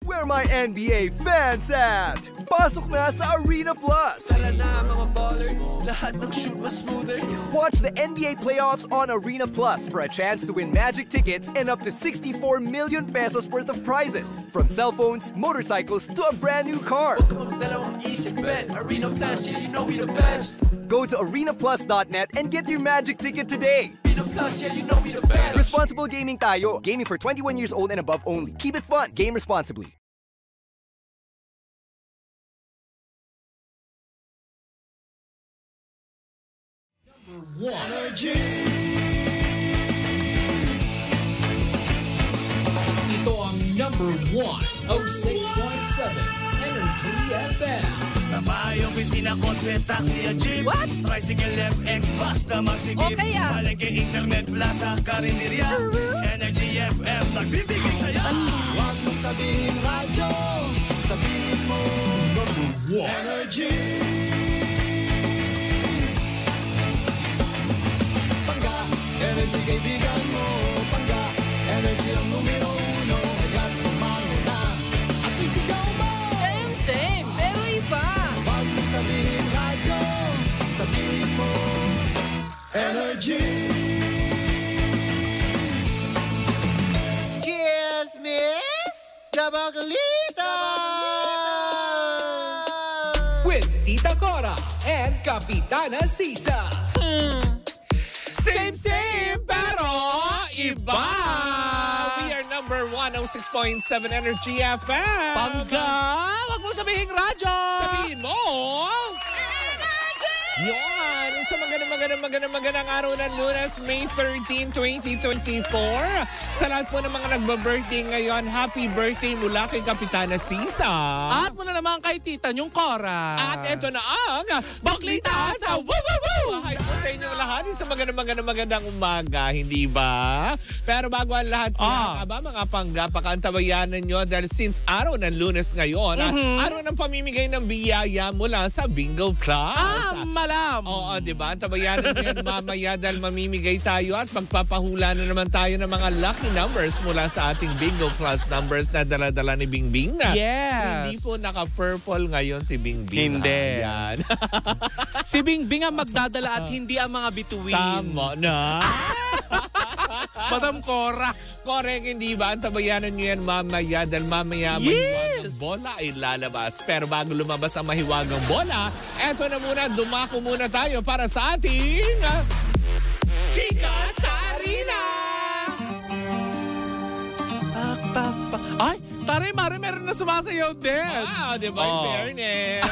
Where my NBA fans at? Pasok na sa Arena Plus! Tara na mga baller, lahat ng shoot mas smoother. Watch the NBA playoffs on Arena Plus for a chance to win magic tickets and up to 64 million pesos worth of prizes. From cell phones, motorcycles, to a brand new car. Huwag ka magdalawang isip, bet. Arena Plus, yeah, you know we the best. Go to arenaplus.net and get your magic ticket today. Arena Plus, yeah, you know we the best. Responsible gaming tayo. Gaming for 21 years old and above only. Keep it fun. Game responsibly. Energy. Ito ang number 1, 06.7 Energy FM. Sa bahay, opisina, kotse, taxi at jeep. What? Tricycle, FX, basta masigip. Okay, ah. Palengke, internet, plaza, karinderya. Energy FM, nagbibigay saya. Huwag mong sabihin radyo, sabihin mo number 1 Energy. Pangga, Energy kaibigan mo. Pangga, Energy ang numero 1. Agad umano na at isigaw mo. Same, pero iba. Huwag mong sabihin radyo, sabihin mo Energy. Cheers, miss! Tabakalita! With Tita Cora and Kapitana Sisa. Same, pero iba! We are number 106.7 Energy FM. Pangga! Wag mo sabihin radyo! Sabihin mo! Yan! Sa magandang araw ng Lunes, May 13, 2024. Sa lahat po ng mga nagba-birthday ngayon, happy birthday mula kay Kapitana Sisa. At mula naman kay Tita Nyong Cora. At ito na ang Baklita sa Woo Woo Woo! Hi po sa inyong lahat sa magandang umaga, hindi ba? Pero bago ang lahat yan, mga pangga, pakantabayanan nyo dahil since araw ng Lunes ngayon, araw ng pamimigay ng biyaya mula sa Bingo Plus. Malam! Oo, di ba? Tabayanan nyo yan mamaya dahil mamimigay tayo at magpapahula na naman tayo ng mga lucky numbers mula sa ating Bingo Plus numbers na dala-dala ni Bingbing na. Yes! Hindi po naka-purple ngayon si Bingbing. Hindi. Yan. Si Bingbing ang magdadala at hindi ang mga bituin. Tama na. Madam Cora. Correct, hindi ba? Antabayanan nyo yan mamaya dahil mamaya mahiwagang bola ay lalabas. Pero bago lumabas ang mahiwagang bola, eto na muna, dumako muna tayo para sa ating Chika sa Arena! Ay, taray mare, meron na sumasayaw din. Wow, di ba? In fairness.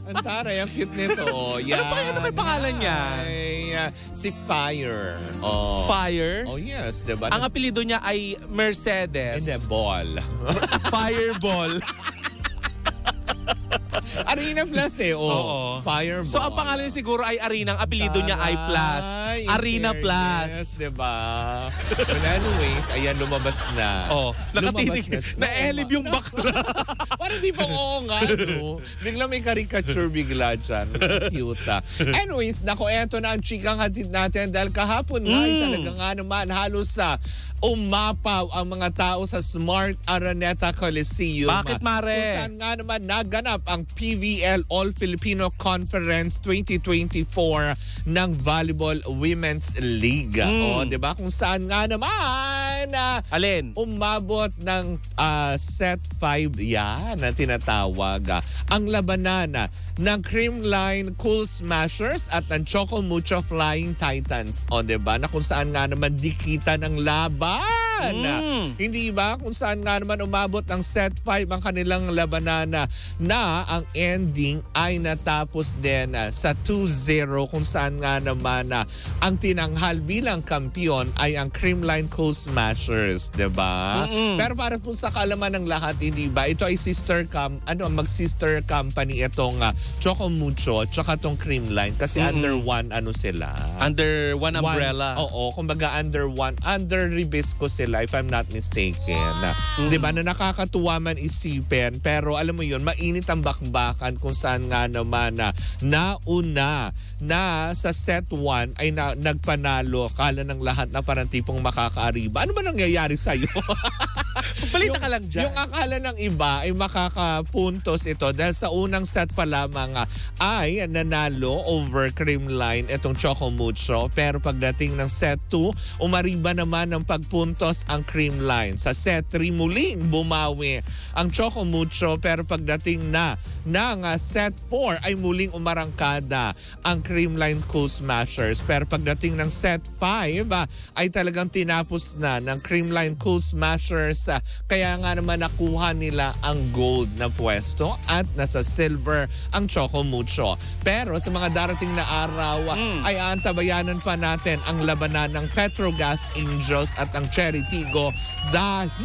Ang taray, ang cute nito. Yan. Ano kay pangalan niya? Ay, si Fire. Oh. Fire? Oh, yes. Di ba? Ang apelido niya ay Mercedes. Hindi, Ball. Fireball. Arena Plus eh. Oo. Fireball. So ang pangalan siguro ay Arena, ang apelido niya ay Plus. Arena Plus. Yes, diba? But anyways, ayan, lumabas na. Oh, nakatitig. Na-elib yung bakla. Parang di pa oo nga, no? Bigla may caricature bigla dyan. Cute. Anyways, nako, eto na ang chikang hatid natin dahil kahapon nga ay talaga nga naman halos sa umapaw ang mga tao sa Smart Araneta Coliseum. Bakit, Mare? Kung saan nga naman naganap ang PVL All-Filipino Conference 2024 ng Volleyball Women's League. O, diba? Kung saan nga naman Alin? umabot ng set 5 yan na tinatawag. Ang labanan ng Creamline Cool Smashers at ng Choco Mucho Flying Titans. O, diba? Na kung saan nga naman dikitan ng laban. Hindi ba? Kung saan nga naman umabot ng set 5 ang kanilang labanan na ang ending ay natapos din sa 2-0 kung saan nga naman ang tinanghal bilang kampiyon ay ang Creamline Cool Smashers. Diba? Pero para po sa kaalaman ng lahat, hindi ba? Ito ay mag-sister company itong Choco Mucho tsaka itong Creamline kasi under one sila. Under one umbrella. Oo, kumbaga under Ribisco sila if I'm not mistaken. Diba na nakakatuwa man isipin pero alam mo yun, mainit ang bakbakan kung saan nga naman nauna na sa set 1 ay nagpanalo. Kala ng lahat na parang tipong makakaariba. Ano ba nangyayari sa'yo? Balita ka lang dyan. Yung akala ng iba ay makakapuntos ito dahil sa unang set pa lamang ay nanalo over Creamline itong Choco Mucho. Pero pagdating ng set 2, umariba naman ng pagpuntos ang Creamline. Sa set 3 muling bumawi ang Choco Mucho pero pagdating na ng set 4 ay muling umarangkada ang Creamline Cool Smashers. Pero pagdating ng set 5 ay talagang tinapos na ng Creamline Cool Smashers. Kaya nga naman nakuha nila ang gold na pwesto at nasa silver ang Choco Mucho. Pero sa mga darating na araw ay aantabayanan pa natin ang labanan ng Petrogas Angels at ang Cherry Tigo dahil,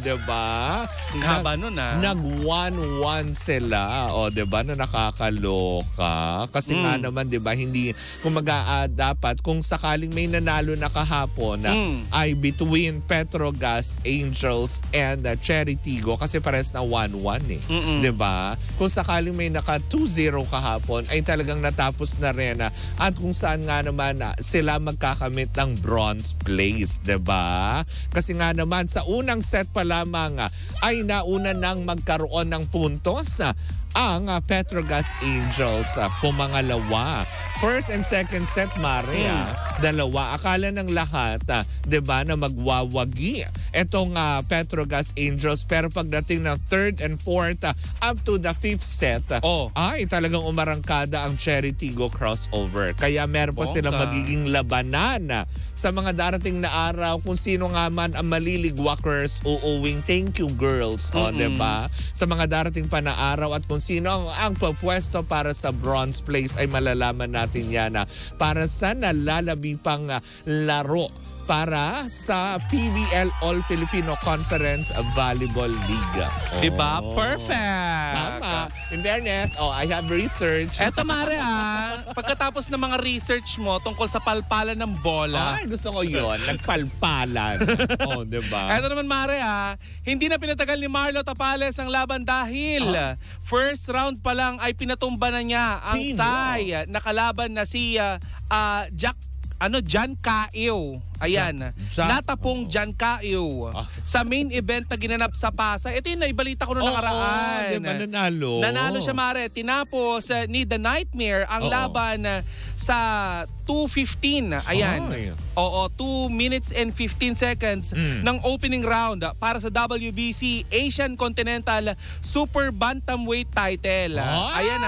diba? Ang haba nun Nag 1-1 sila. Diba? Na nakakaloka. Kasi nga naman, diba, hindi, kumaga dapat kung sakaling may nanalo na kahapon ay between Petrogas Angels and Cherry Tigo kasi pares na 1-1 eh. Diba? Kung sakaling may naka 2-0 kahapon ay talagang natapos na rin at kung saan nga naman sila magkakamit ng bronze place. Diba? Kasi nga naman sa unang set pa lamang ay nauna nang magkaroon ng puntos ang Petrogas Angels. Pumangalawa. First and second set, Maria, dalawa. Akala ng lahat, diba, na magwawagi itong Petrogas Angels. Pero pagdating ng third and fourth, up to the fifth set, ay talagang umarangkada ang Cherry Tigo crossover. Kaya meron pa silang magiging labanan sa mga darating na araw kung sino nga man ang maliligwakers uuwing thank you girls. Diba? Sa mga darating pa na araw at kung sino ang pupwesto para sa bronze place ay malalaman natin yan para sa nalalabi pang laro para sa PBL All-Filipino Conference Volleyball League. Diba? Perfect! Tama. In fairness, I have research. Eto, Mare, pagkatapos ng mga research mo tungkol sa palpalan ng bola. Ay, gusto ko yun. Nagpalpalan. Diba? Eto naman, Mare, hindi na pinatagal ni Marlo Tapales ang laban dahil first round pa lang ay pinatumba na niya ang tie na kalaban na si Jan Caio. Ayan. Natapong Jan Caio sa main event na ginanap sa Pasay. Ito yung naibalita ko noong nakaraan. Diba nanalo? Nanalo siya, Mare. Tinapos ni The Nightmare ang laban sa 2:15. Ayan. 2 minutes and 15 seconds ng opening round para sa WBC Asian Continental Super Bantamweight title. Ayan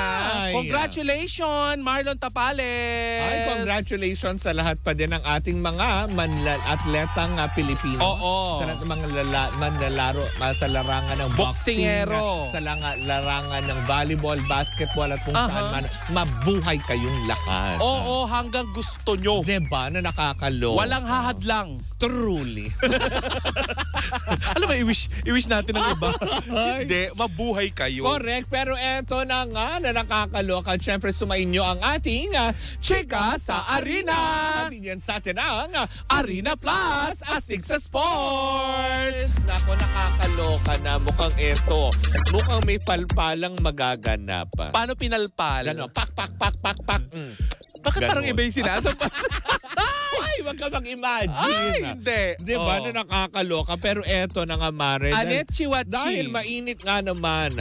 Congratulations, Marlon Tapales. Ay, congratulations sa lahat pa din ng ating mga atletang Pilipino. Sa lahat ng mga manlalaro sa larangan ng boxing, sa larangan ng volleyball, basketball at kung saan man, mabuhay kayong lahat. Hanggang gusto nyo. Diba? Na nakakalo. Walang hahadlang. Truly. Alam mo, i-wish natin ang iba. Hindi, mabuhay kayo. Correct. Pero eto na nga na nakakaloka. Siyempre, sumayin nyo ang ating Chika sa Arena. Atin yan sa atin ang Arena Plus, astig sa sports. Nako, nakakaloka na. Mukhang eto. Mukhang may palpalang magaganap. Paano pinalpal? Gano, pak. Bakit Ganon. parang iba yung sinasabi? Ay, wag ka mag-imagine. Ay, hindi. Diba na nakakaloka? Pero eto na nga, Mare. Anet Chiwachi. Dahil mainit nga naman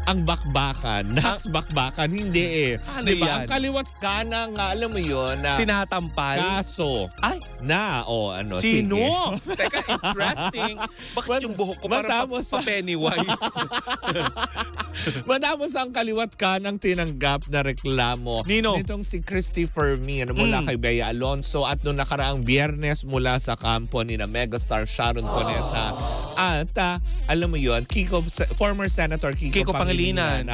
ang bakbakan. Next bakbakan, hindi Ano diba? yan? Ang kaliwat kanan nga, alam mo yun, Sinatampal? kaso. Ay, Sige. sino? Teka, interesting. Bakit yung buhok ko parang pa-Pennywise? Matapos ang kaliwat kanang tinanggap na reklamo nitong si Christy Fermi mula kay Bea Alonso at noong nakaraang Biyernes mula sa kampo ni na megastar Sharon Cuneta at alam mo yun, former Senator Kiko Pangilinan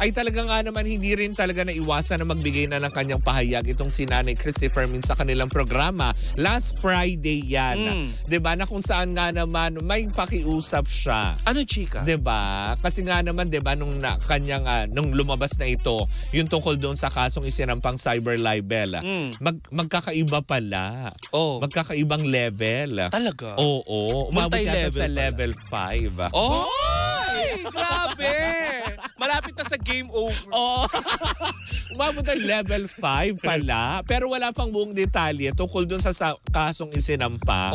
ay talaga nga naman hindi rin talaga naiwasan na magbigay na ng kanyang pahayag itong si Nanay Christy Fermin sa kanilang programa. Last Friday yan. Diba? Na kung saan nga naman may pakiusap siya. Ano, chika? Diba? Kasi nga naman, diba, nung lumabas na ito, yung tungkol doon sa kasong isinampang cyber libel, magkakaiba pala. Magkakaibang level. Talaga? Oo. Umabot yata sa level 5. Grabe! Malapit na sa game over. Oh. Umabot ng level 5 pala. Pero wala pang buong detalye tungkol dun sa kasong isinampa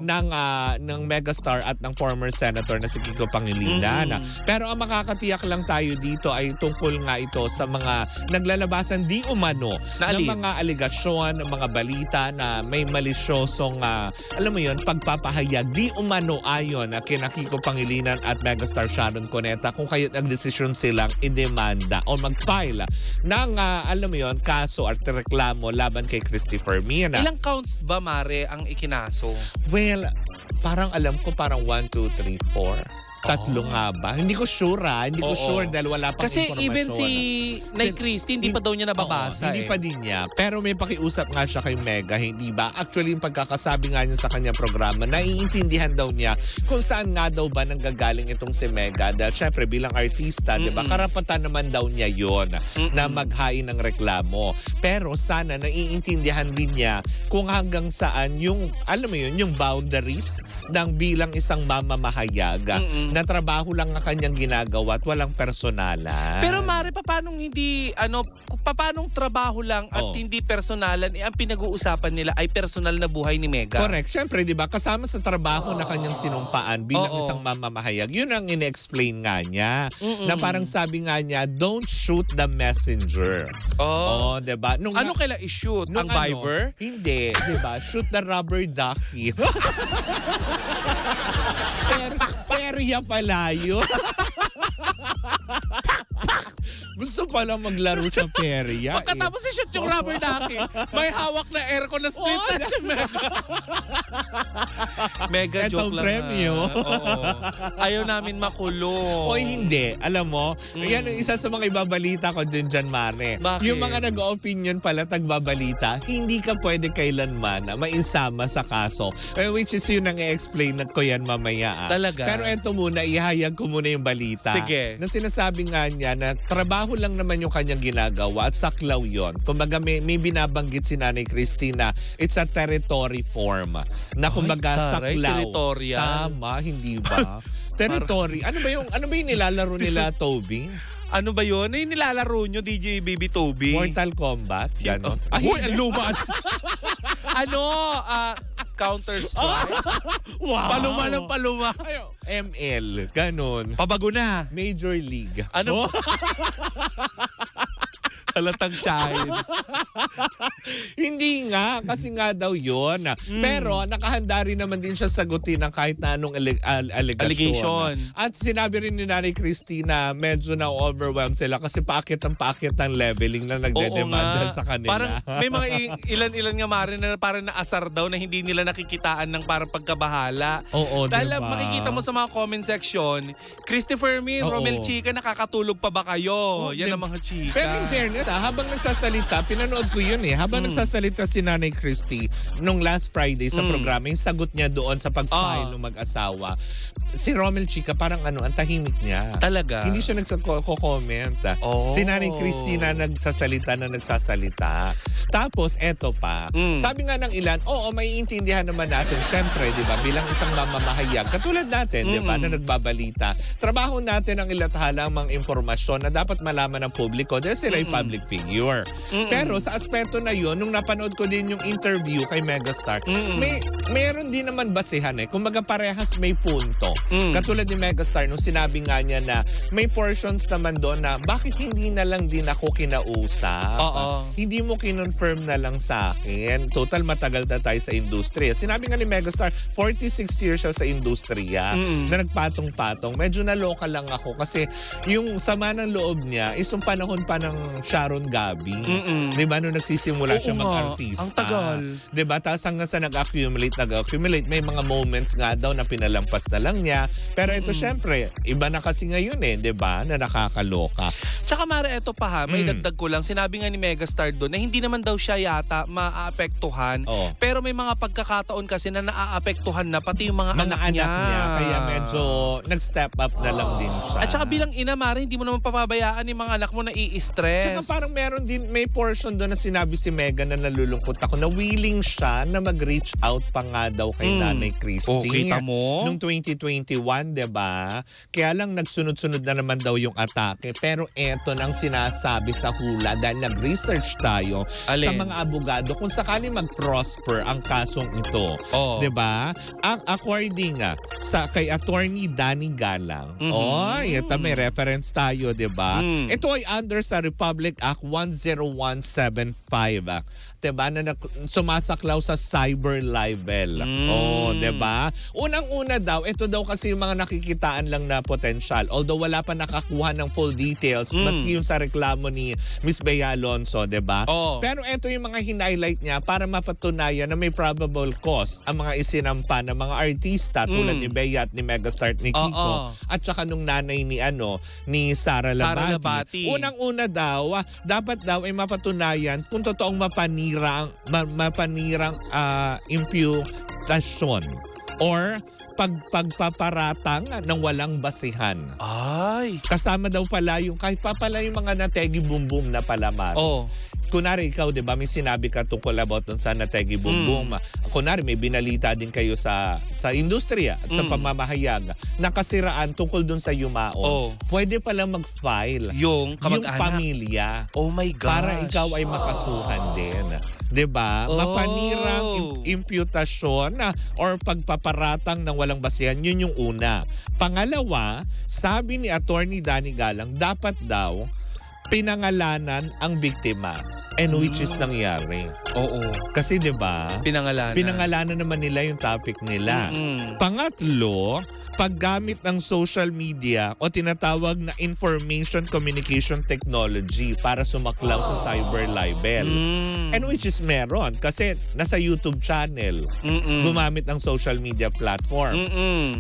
ng megastar at ng former senator na si Kiko Pangilinan. Pero ang makakatiyak lang tayo dito ay tungkol nga ito sa mga naglalabasan di umano ng mga aligasyon, ng mga balita na may malisyosong, alam mo yun, pagpapahayag di umano ayon kina Kiko Pangilinan at megastar Sharon Cuneta kung kayo nagdesisyon silang idemanda o mag-file ng alam mo yun, kaso at reklamo laban kay Christy Fermin. Ilang counts ba, Mare, ang ikinaso? Well, parang alam ko parang 1, 2, 3, 4. Tatlo nga ba? Hindi ko sure Hindi ko sure dahil wala pang kasi informasyon. Kasi even si Nay Christy, hindi pa daw niya nababasa. Hindi pa din niya. Pero may pakiusap nga siya kay Mega, hindi ba? Actually, yung pagkakasabi nga niya sa kanyang programa, naiintindihan daw niya kung saan nga daw ba nanggagaling itong si Mega. Dahil syempre bilang artista, di ba? Karapatan naman daw niya yon na maghain ng reklamo. Pero sana naiintindihan din niya kung hanggang saan yung, alam mo yun, yung boundaries ng bilang isang mamamahayag. Na trabaho lang ang kanyang ginagawa at walang personalan. Pero Mare, paano trabaho lang at hindi personalan, ang pinag-uusapan nila ay personal na buhay ni Mega? Correct. Siyempre, di ba, kasama sa trabaho na kanyang sinumpaan bilang isang mamamahayag, yun ang ine-explain nga niya. Na parang sabi nga niya, don't shoot the messenger. Di ba? Ano kailang i-shoot? Ang Viber? Hindi, di ba? Shoot the rubber ducky. Perya pala yun. Gusto pala maglaro sa perya. Pagkatapos i-shoot yung rubber ducky, may hawak na aircon na split na si Mega. Mega joke lang. Premyo. Ayaw namin makulong. Oy, hindi. Alam mo, yan ang isa sa mga ibabalita ko din dyan, Mare. Bakit? Yung mga nag-opinion pala, tagbabalita, hindi ka pwede kailanman maisama sa kaso. Which is yun ang i-explain ko yan mamaya. Talaga? Pero eto muna, ihayag ko muna yung balita. Sige. Na sinasabi nga niya na trabaho lang naman yung kanyang ginagawa at saklaw yun. Kumbaga may binabanggit si Nanay Christina, it's a territory form. Na kumbaga saklaw. Territorial. Tama, hindi ba? Territory. Ano ba yung nilalaro nila, Toby? Ano ba yun? Yung nilalaro nyo, DJ Baby Toby? Mortal Kombat? Ganon. Uy, ang luma. Counter-Strike? Wow! Paluma ng paluma. ML. Ganon. Pabago na. Major League. Ano? Halatang child. Hindi nga, kasi nga daw yun. Pero nakahanda rin naman din siya sagutin ng kahit na anong allegation. At sinabi rin ni Nanay Christina, medyo na-overwhelmed sila kasi paakit ng leveling na nagdedemanda sa kanila. Parang may mga ilan-ilan nga Mare na parang naasar daw na hindi nila nakikitaan ng parang pagkabahala. Dahil diba? makikita mo sa mga comment section, Christopher Min, Romel Chica, nakakatulog pa ba kayo? Yan ang mga chika. Pero in fairness, habang nagsasalita, pinanood ko yun habang nagsasalita si Nanay Christy nung last Friday sa programa, yung sagot niya doon sa pag-file ng mag-asawa, si Romel Chica parang ang tahimik niya. Talaga? Hindi siya nagko-comment. Si Nanay Christy na nagsasalita. Tapos, eto pa. Sabi nga ng ilan, maiintindihan naman natin, syempre, di ba, bilang isang mamamahayag, katulad natin, di ba, na nagbabalita, trabaho natin ang ilathala ang mga impormasyon na dapat malaman ng publiko dahil sila ay public figure. Pero sa aspeto na yun, nung napanood ko din yung interview kay Megastar, meron din naman basehan Kumbaga parehas may punto. Katulad ni Megastar, nung sinabi nga niya na may portions naman doon na bakit hindi na lang din ako kinausap? Hindi mo kinonfirm na lang sa akin. Total matagal na tayo sa industriya. Sinabi nga ni Megastar, 46 years siya sa industriya na nagpatong-patong. Medyo naloka lang ako kasi yung sama ng loob niya is yung panahon pa ng Sharon Gabi. Diba? Nung nagsisimula siya mag-artista. Ang tagal. Diba? Tapos hanggang sa nag-accumulate, may mga moments nga daw na pinalampas na lang niya. Pero ito syempre, iba na kasi ngayon diba? Na nakakaloka. Tsaka Mare, eto pa may dagdag ko lang. Sinabi nga ni Megastar doon na hindi naman daw siya yata maaapektuhan. Pero may mga pagkakataon kasi na naaapektuhan na pati yung mga anak niya. Kaya medyo nag-step up na lang din siya. At saka bilang ina, Mari, hindi mo naman papabayaan yung mga anak mo na i-stress. Tsaka parang meron din, may portion doon na sinabi si Megan na nalulungkot ako na willing siya na mag-reach out pa nga daw kay Nanay Christy. Okay, tamo. Nung 2021, diba? Kaya lang nagsunod-sunod na naman daw yung atake. Pero eto nang sinasabi sa hula dahil nag-research tayo sa mga abogado kung sakali mag-prosper ang kasong ito. Diba? According sa kay Attorney Danny Galang, ito may reference tayo, diba? Ito ay under sa Republic Act 10175. Diba? Na sumasaklaw sa cyber libel. Diba? Unang-una daw, ito daw kasi yung mga nakikitaan lang na potential. Although wala pa nakakuha ng full details, maski yung sa reklamo ni Miss Bea Alonzo, diba? Pero ito yung mga hinighlight niya para mapatunayan na may probable cause ang mga isinampa ng mga artista tulad ni Bea at ni Megastar ni Kiko at saka nung nanay ni ni Sara Labati. Unang-una daw, dapat daw ay mapatunayan kung totoong mapanirang imputation or pagpaparatang ng walang basihan. Kasama daw pala yung kahit pa pala yung mga nategi bumbum na palaman. Kunwari ikaw, di ba, may sinabi ka tungkol about dun sa nategi bumbum. Kunwari may binalita din kayo sa industriya at sa pamamahayag na kasiraan tungkol dun sa yumaon. Pwede pala mag-file yung pamilya. Oh my gosh. Para ikaw ay makasuhan din. Diba? Mapanirang imputasyon or pagpaparatang ng walang basihan, yun yung una. Pangalawa, sabi ni Attorney Danny Galang, dapat daw pinangalanan ang biktima. And which is nangyari. Kasi diba? Pinangalanan naman nila yung topic nila. Pangatlo, paggamit ng social media o tinatawag na information communication technology para sumaklaw sa cyber libel. And which is meron kasi nasa YouTube channel gumamit ng social media platform.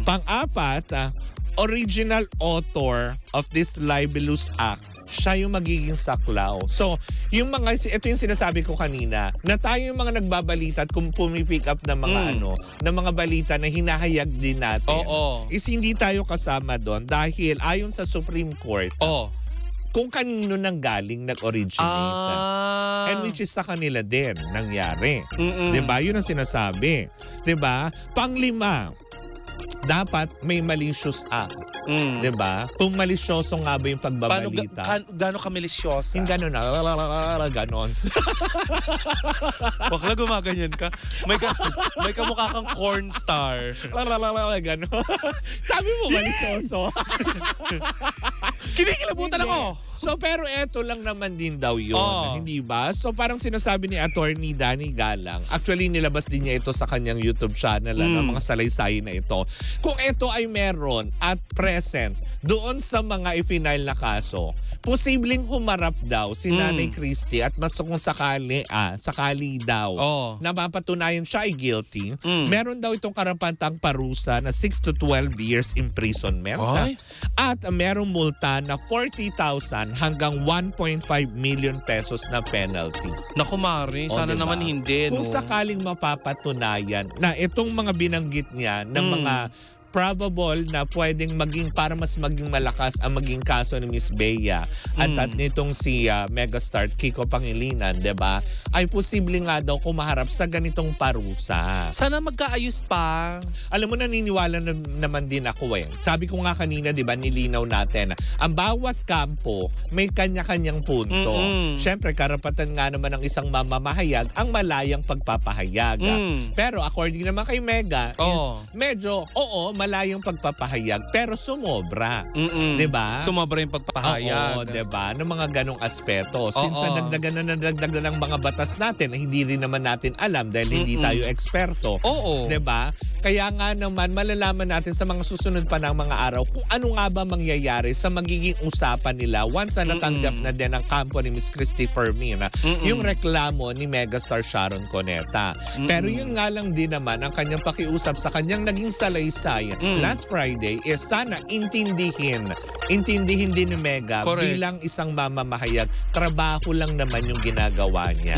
Pang-apat, original author of this libelous act, siya yung magiging saklaw. So, ito yung sinasabi ko kanina, na tayo yung mga nagbabalita at kung pumipick up ng mga ng mga balita na hinahayag din natin. Is hindi tayo kasama doon dahil ayon sa Supreme Court, kung kanino nang galing nag-originate. And which is sa kanila din nangyari. Diba? Yun ang sinasabi. Diba? Panglima, dapat may malicious act. Diba? Kung malisyoso nga ba yung pagbabalita. Gano'n ka malisyosa? Yung gano'n na. Gano'n. Wag na gumaganyan ka. May kamukha kang corn star. Gano'n. Sabi mo malisyoso. Kinikilabutan ako. So pero eto lang naman din daw yun. Hindi ba? So parang sinasabi ni Attorney Danny Galang, actually nilabas din niya ito sa kanyang YouTube channel ng mga salaysay na ito. Kung ito ay meron at present doon sa mga i-final na kaso, posibleng humarap daw si Nanay Christy at mas kung sakali daw na mapatunayan siya ay guilty, meron daw itong karapatang parusa na 6 to 12 years imprisonment at merong multa na 40,000 hanggang 1.5 million pesos na penalty. Naku Mari, sana naman hindi. Kung sakaling mapapatunayan na itong mga binanggit niya ng mga probable na pwedeng para mas maging malakas ang maging kaso ni Miss Bea at nitong si Megastar Kiko Pangilinan, diba? Ay posible nga daw kung maharap sa ganitong parusa. Sana magkaayos pa. Alam mo, naniniwala naman din ako Sabi ko nga kanina, diba, nilinaw natin, ang bawat kampo may kanya-kanyang punto. Siyempre, karapatan nga naman ng isang mamamahayag ang malayang pagpapahayag. Pero according naman kay Mega, is medyo, malayang pagpapahayag pero sumobra. Diba? Sumobra yung pagpapahayag. Diba? Ng mga ganong aspeto. Since nadagdagan ng mga batas natin, hindi rin naman natin alam dahil hindi tayo eksperto. Diba? Kaya nga naman malalaman natin sa mga susunod pa ng mga araw kung ano nga ba mangyayari sa magiging usapan nila once na natanggap na din ang kampo ni Miss Christy Fermin yung reklamo ni Megastar Sharon Cuneta. Pero yun nga lang din naman ang kanyang pakiusap sa kanyang naging salaysay last Friday, is sana intindihin din ni Mega bilang isang mamamahayag. Trabaho lang naman yung ginagawa niya.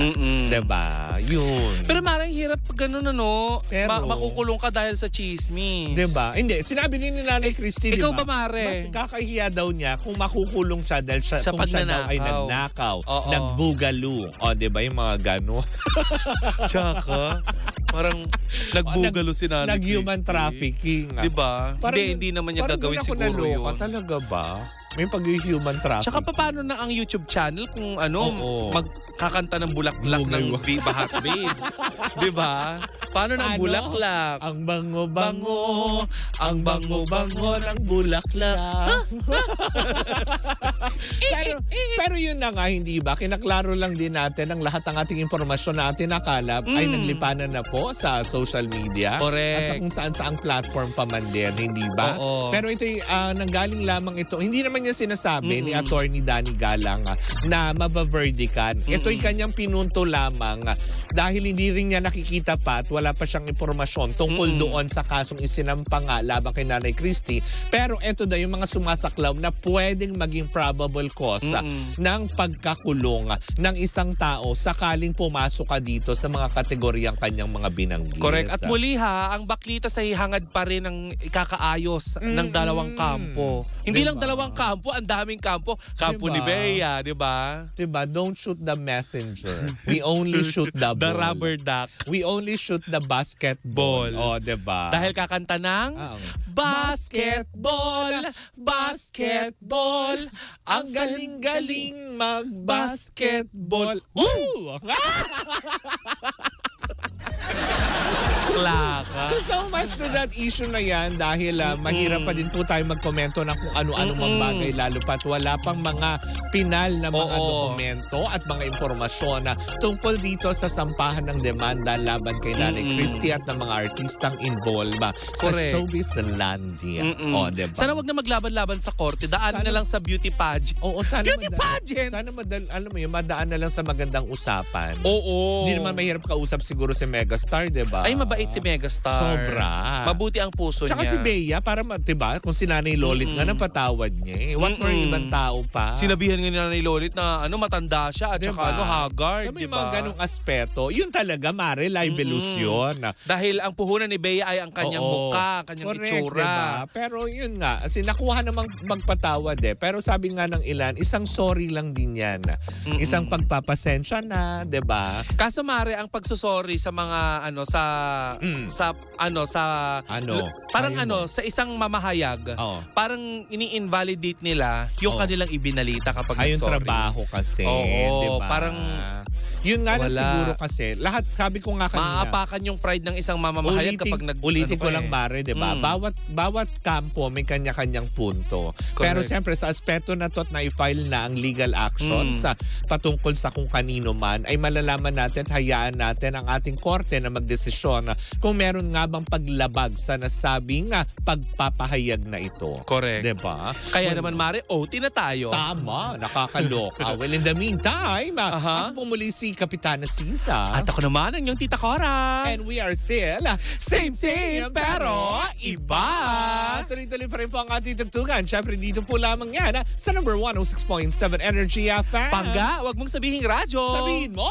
Diba? Yun. Pero marang hirap pag ganun, ano, Pero, makukulong ka dahil sa chismis. Diba? Hindi, sinabi ni Nanay Christy, ikaw diba? ba, Mare? Mas kakahiya daw niya kung makukulong siya dahil siya, sa kung siya daw ay pagnanakaw. nagnakaw, nagbugalo. O, diba? Yung mga gano'n. Tsaka, parang nagbugalo si Nanay Christy. Nag-human trafficking. Diba? Hindi naman niya gagawin siguro yun. Talaga ba? May pag-human trafficking. Tsaka paano na ang YouTube channel kung ano, magkakanta ng bulaklak ng Bahat Babes? Diba? Paano ng bulaklak? Ang bango-bango, ang bango-bango ng bulaklak. pero yun na nga, hindi ba? Kinaklaro lang din natin ang lahat ng ating impormasyon na ating nakalap ay naglipanan na po sa social media. Correct. At sa kung saan-saang platform pa man din, hindi ba? Oo. Pero ito nanggaling lamang ito. Hindi naman niya sinasabi ni Attorney Danny Galang na mabaverdikan. Ito'y kanyang pinunto lamang dahil hindi rin niya nakikita pa at wala pa siyang impormasyon tungkol doon sa kasong isinampang laban kay Nanay Christy. Pero ito daw yung mga sumasaklaw na pwedeng maging probable cause ng pagkakulong ng isang tao sakaling pumasok ka dito sa mga kategoryang kanyang mga binanggit. Correct. At muli ang Baklita sa hihangad pa rin ng ikakaayos ng dalawang kampo. Hindi lang dalawang kampo, ang daming kampo. Kampo ni Bea, di ba? Diba? Don't shoot the messenger. We only shoot the ball. The rubber duck. We only shoot the basketball. Oh, diba? Dahil kakanta ng basketball, basketball. Ang galing-galing mag-basketball. Woo! Klaka. So much to that issue na yan dahil mahirap pa din po tayo magkomento ng kung ano-ano mang bagay lalo pat wala pang mga pinal na mga dokumento at mga impormasyon na tungkol dito sa sampahan ng demanda laban kay Nanay Christy at ng mga artistang involved sa showbiz landia. O, diba? Sana wag na maglaban-laban sa korte. Daan na lang sa beauty pageant. Oo, sana beauty pageant! Sana alam mo yun, madaan na lang sa magandang usapan. Oo. Hindi naman mahirap kausap siguro si Megastar, diba? Ay, mabait si Megastar. Sobra. Mabuti ang puso niya. Tsaka si Bea, para diba, kung si Nanay Lolit nga napatawad niya. What more ibang tao pa? Sinabihan nga ni Nanay Lolit na matanda siya at diba? Saka haggard, diba? May mga ganong aspeto. Yun talaga, Mare, libelous yun. Dahil ang puhunan ni Bea ay ang kanyang mukha, kanyang itsura. Diba? Pero yun nga, nakuha namang magpatawad Pero sabi nga ng ilan, isang sorry lang din yan. Isang pagpapasensya na, diba? Kaso Mare, ang pagsusorry sa mga sa isang mamahayag, parang ini-invalidate nila yung kanilang ibinalita kapag ay, yung sorry. Trabaho kasi. Oo, diba? Parang yun nga lang siguro kasi, lahat, sabi ko nga kanina, maapakan yung pride ng isang mamamahayag kapag ulitin ko lang, Mare, diba? Bawat kampo may kanya-kanyang punto. Correct. Pero siyempre, sa aspeto na to at na-file na ang legal action sa patungkol sa kung kanino man, ay malalaman natin at hayaan natin ang ating korte na magdesisyon kung meron nga bang paglabag sa nasabing pagpapahayag na ito. Correct. Diba? Kaya naman, Mare, OT na tayo. Tama, nakakaloka. Well, in the meantime, ako muli si Kapitana Sisa. At ako naman ang iyong Tita Cora. And we are still same pero iba. Tuloy-tuloy pa rin po ang ating tugtugan. Siyempre dito po lamang yan sa number 106.7 Energy FM. Pangga, wag mong sabihin radyo. Sabihin mo,